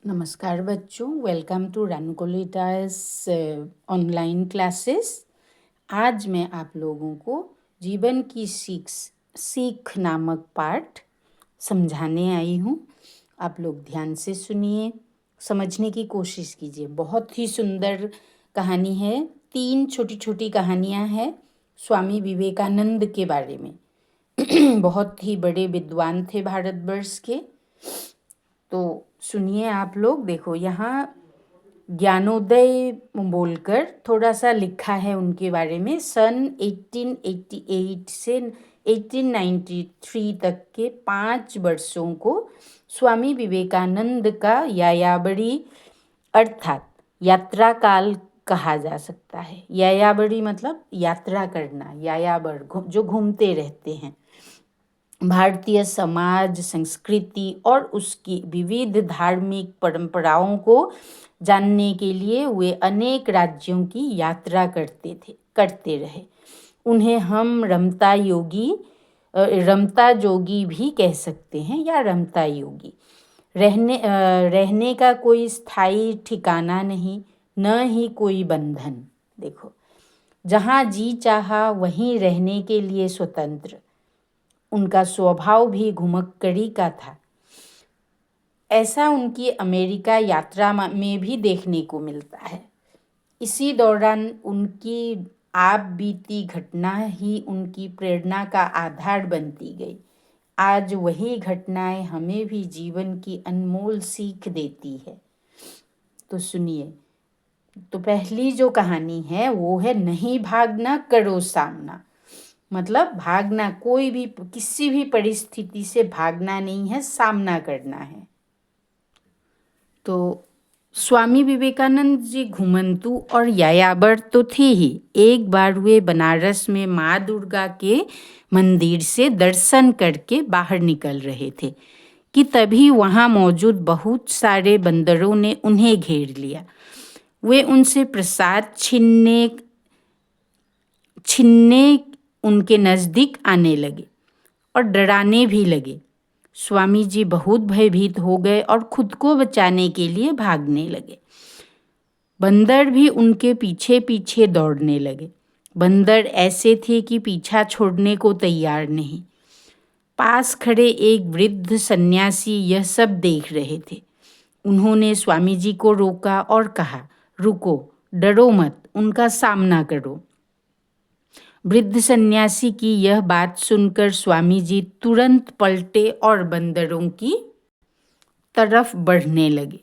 नमस्कार बच्चों, welcome to रनकोलिटास online classes. आज मैं आप लोगों को जीवन की सीख नामक पाठ समझाने आई हूँ। आप लोग ध्यान से सुनिए, समझने की कोशिश कीजिए। बहुत ही सुंदर कहानी है। 3 छोटी छोटी कहानियाँ हैं स्वामी विवेकानंद के बारे में। बहुत ही बड़े विद्वान थे भारतवर्ष के। तो सुनिए आप लोग। देखो, यहाँ ज्ञानोदय बोलकर थोड़ा सा लिखा है उनके बारे में। सन 1888 से 1893 तक के 5 वर्षों को स्वामी विवेकानंद का यायावरी अर्थात यात्रा काल कहा जा सकता है। यायावरी मतलब यात्रा करना, यायावर जो घूमते रहते हैं। भारतीय समाज, संस्कृति और उसकी विविध धार्मिक परंपराओं को जानने के लिए वे अनेक राज्यों की यात्रा करते रहे। उन्हें हम रमता जोगी भी कह सकते हैं, या रमता योगी। रहने का कोई स्थायी ठिकाना नहीं, न ही कोई बंधन। देखो, जहाँ जी चाहा वहीं रहने के लिए स्वतंत्र। उनका स्वभाव भी घुमक्कड़ी का था। ऐसा उनकी अमेरिका यात्रा में भी देखने को मिलता है। इसी दौरान उनकी आप बीती घटना ही उनकी प्रेरणा का आधार बनती गई। आज वही घटनाएं हमें भी जीवन की अनमोल सीख देती है। तो सुनिए। तो पहली जो कहानी है वो है नहीं भागना, करो सामना। मतलब भागना, कोई भी किसी भी परिस्थिति से भागना नहीं है, सामना करना है। तो स्वामी विवेकानंद जी घुमंतु और यायावर तो थे ही। एक बार वे बनारस में माँ दुर्गा के मंदिर से दर्शन करके बाहर निकल रहे थे कि तभी वहाँ मौजूद बहुत सारे बंदरों ने उन्हें घेर लिया। वे उनसे प्रसाद छीनने उनके नज़दीक आने लगे और डराने भी लगे। स्वामी जी बहुत भयभीत हो गए और खुद को बचाने के लिए भागने लगे। बंदर भी उनके पीछे पीछे दौड़ने लगे। बंदर ऐसे थे कि पीछा छोड़ने को तैयार नहीं। पास खड़े एक वृद्ध सन्यासी यह सब देख रहे थे। उन्होंने स्वामी जी को रोका और कहा, रुको, डरो मत, उनका सामना करो। वृद्ध सन्यासी की यह बात सुनकर स्वामी जी तुरंत पलटे और बंदरों की तरफ बढ़ने लगे।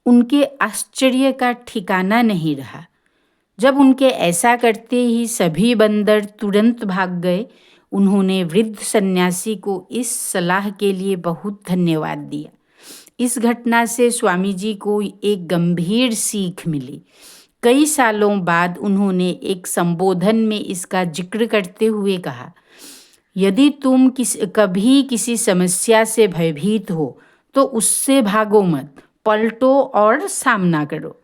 उनके आश्चर्य का ठिकाना नहीं रहा। जब उनके ऐसा करते ही सभी बंदर तुरंत भाग गए। उन्होंने वृद्ध सन्यासी को इस सलाह के लिए बहुत धन्यवाद दिया। इस घटना से स्वामी जी को एक गंभीर सीख मिली। कई सालों बाद उन्होंने एक संबोधन में इसका जिक्र करते हुए कहा, यदि तुम कभी किसी समस्या से भयभीत हो तो उससे भागो मत, पलटो और सामना करो।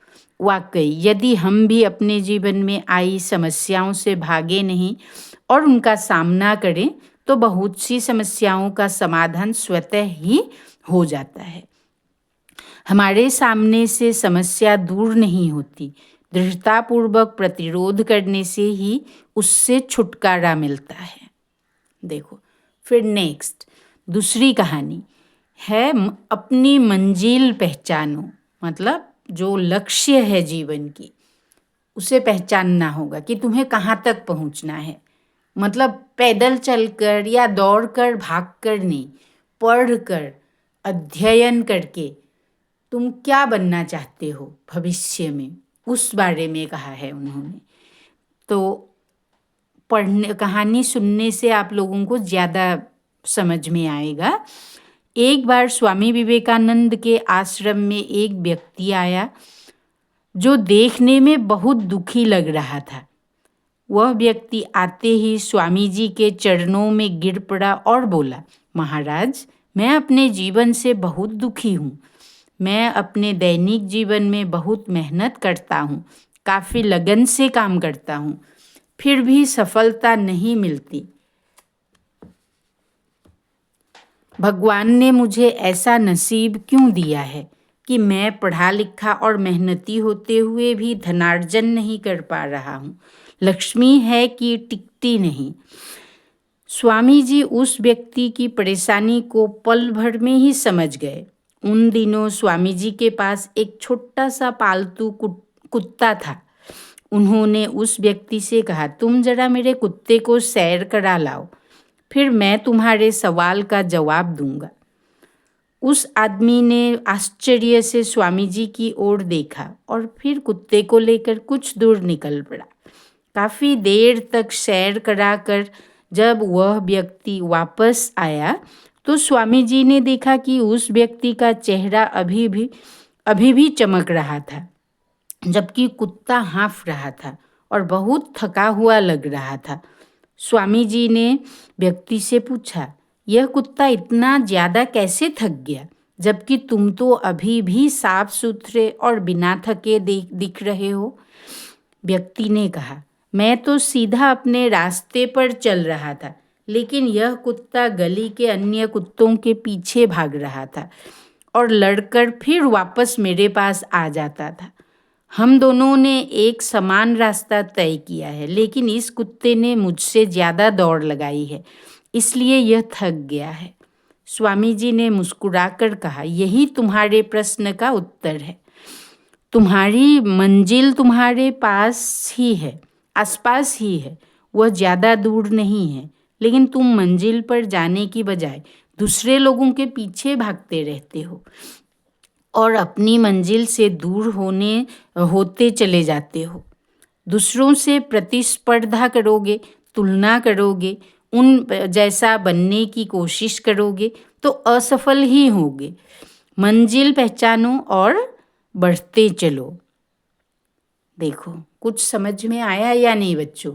वाकई, यदि हम भी अपने जीवन में आई समस्याओं से भागे नहीं और उनका सामना करें तो बहुत सी समस्याओं का समाधान स्वतः ही हो जाता है। हमारे सामने से समस्या दूर नहीं होती, दृढ़तापूर्वक प्रतिरोध करने से ही उससे छुटकारा मिलता है। देखो, फिर नेक्स्ट दूसरी कहानी है अपनी मंजिल पहचानो। मतलब जो लक्ष्य है जीवन की, उसे पहचानना होगा कि तुम्हें कहाँ तक पहुँचना है। मतलब पैदल चलकर या दौड़कर, भागकर नहीं, पढ़कर, अध्ययन करके तुम क्या बनना चाहते हो भविष्य में, उस बारे में कहा है उन्होंने। तो कहानी सुनने से आप लोगों को ज़्यादा समझ में आएगा। एक बार स्वामी विवेकानंद के आश्रम में एक व्यक्ति आया जो देखने में बहुत दुखी लग रहा था। वह व्यक्ति आते ही स्वामी जी के चरणों में गिर पड़ा और बोला, महाराज, मैं अपने जीवन से बहुत दुखी हूँ। मैं अपने दैनिक जीवन में बहुत मेहनत करता हूँ, काफ़ी लगन से काम करता हूँ, फिर भी सफलता नहीं मिलती। भगवान ने मुझे ऐसा नसीब क्यों दिया है? कि मैं पढ़ा लिखा और मेहनती होते हुए भी धनार्जन नहीं कर पा रहा हूँ। लक्ष्मी है कि टिकती नहीं। स्वामी जी उस व्यक्ति की परेशानी को पल भर में ही समझ गए। उन दिनों स्वामी जी के पास एक छोटा सा पालतू कुत्ता था। उन्होंने उस व्यक्ति से कहा, तुम जरा मेरे कुत्ते को सैर करा लाओ, फिर मैं तुम्हारे सवाल का जवाब दूंगा। उस आदमी ने आश्चर्य से स्वामी जी की ओर देखा और फिर कुत्ते को लेकर कुछ दूर निकल पड़ा। काफ़ी देर तक सैर कराकर जब वह व्यक्ति वापस आया तो स्वामी जी ने देखा कि उस व्यक्ति का चेहरा अभी भी चमक रहा था, जबकि कुत्ता हाँफ रहा था और बहुत थका हुआ लग रहा था। स्वामी जी ने व्यक्ति से पूछा, यह कुत्ता इतना ज़्यादा कैसे थक गया, जबकि तुम तो अभी भी साफ सुथरे और बिना थके दिख रहे हो? व्यक्ति ने कहा, मैं तो सीधा अपने रास्ते पर चल रहा था, लेकिन यह कुत्ता गली के अन्य कुत्तों के पीछे भाग रहा था और लड़कर फिर वापस मेरे पास आ जाता था। हम दोनों ने एक समान रास्ता तय किया है, लेकिन इस कुत्ते ने मुझसे ज़्यादा दौड़ लगाई है, इसलिए यह थक गया है। स्वामी जी ने मुस्कुराकर कहा, यही तुम्हारे प्रश्न का उत्तर है। तुम्हारी मंजिल तुम्हारे पास ही है, आसपास ही है, वह ज़्यादा दूर नहीं है, लेकिन तुम मंजिल पर जाने की बजाय दूसरे लोगों के पीछे भागते रहते हो और अपनी मंजिल से दूर होते चले जाते हो। दूसरों से प्रतिस्पर्धा करोगे, तुलना करोगे, उन जैसा बनने की कोशिश करोगे तो असफल ही होगे। मंजिल पहचानो और बढ़ते चलो। देखो, कुछ समझ में आया या नहीं बच्चों?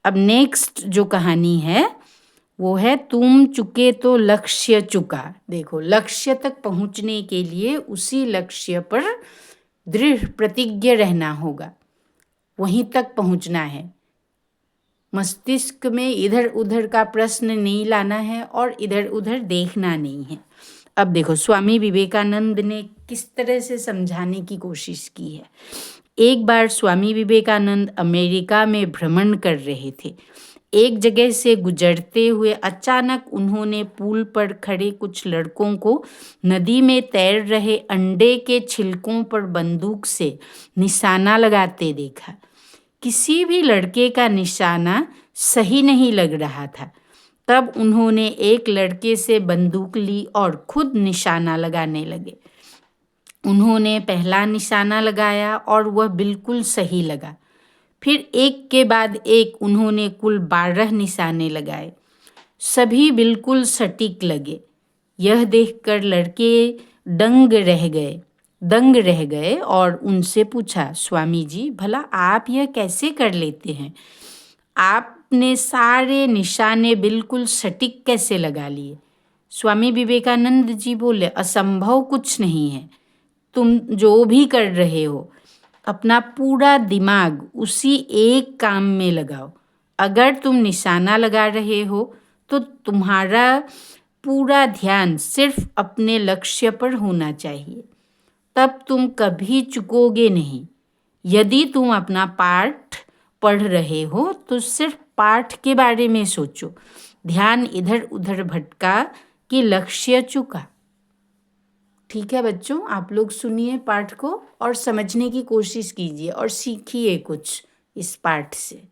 अब नेक्स्ट जो कहानी है वो है तुम चुके तो लक्ष्य चुका। देखो, लक्ष्य तक पहुंचने के लिए उसी लक्ष्य पर दृढ़ प्रतिज्ञ रहना होगा, वहीं तक पहुंचना है। मस्तिष्क में इधर उधर का प्रश्न नहीं लाना है और इधर उधर देखना नहीं है। अब देखो, स्वामी विवेकानंद ने किस तरह से समझाने की कोशिश की है। एक बार स्वामी विवेकानंद अमेरिका में भ्रमण कर रहे थे। एक जगह से गुजरते हुए अचानक उन्होंने पुल पर खड़े कुछ लड़कों को नदी में तैर रहे अंडे के छिलकों पर बंदूक से निशाना लगाते देखा। किसी भी लड़के का निशाना सही नहीं लग रहा था। तब उन्होंने एक लड़के से बंदूक ली और खुद निशाना लगाने लगे। उन्होंने पहला निशाना लगाया और वह बिल्कुल सही लगा। फिर एक के बाद एक उन्होंने कुल 12 निशाने लगाए। सभी बिल्कुल सटीक लगे। यह देखकर लड़के दंग रह गए और उनसे पूछा, स्वामी जी, भला आप यह कैसे कर लेते हैं? आपने सारे निशाने बिल्कुल सटीक कैसे लगा लिए? स्वामी विवेकानंद जी बोले, असंभव कुछ नहीं है। तुम जो भी कर रहे हो, अपना पूरा दिमाग उसी एक काम में लगाओ। अगर तुम निशाना लगा रहे हो तो तुम्हारा पूरा ध्यान सिर्फ अपने लक्ष्य पर होना चाहिए, तब तुम कभी चुकोगे नहीं। यदि तुम अपना पाठ पढ़ रहे हो तो सिर्फ पाठ के बारे में सोचो, ध्यान इधर उधर भटका कि लक्ष्य चुका। ठीक है बच्चों, आप लोग सुनिए पाठ को और समझने की कोशिश कीजिए और सीखिए कुछ इस पाठ से।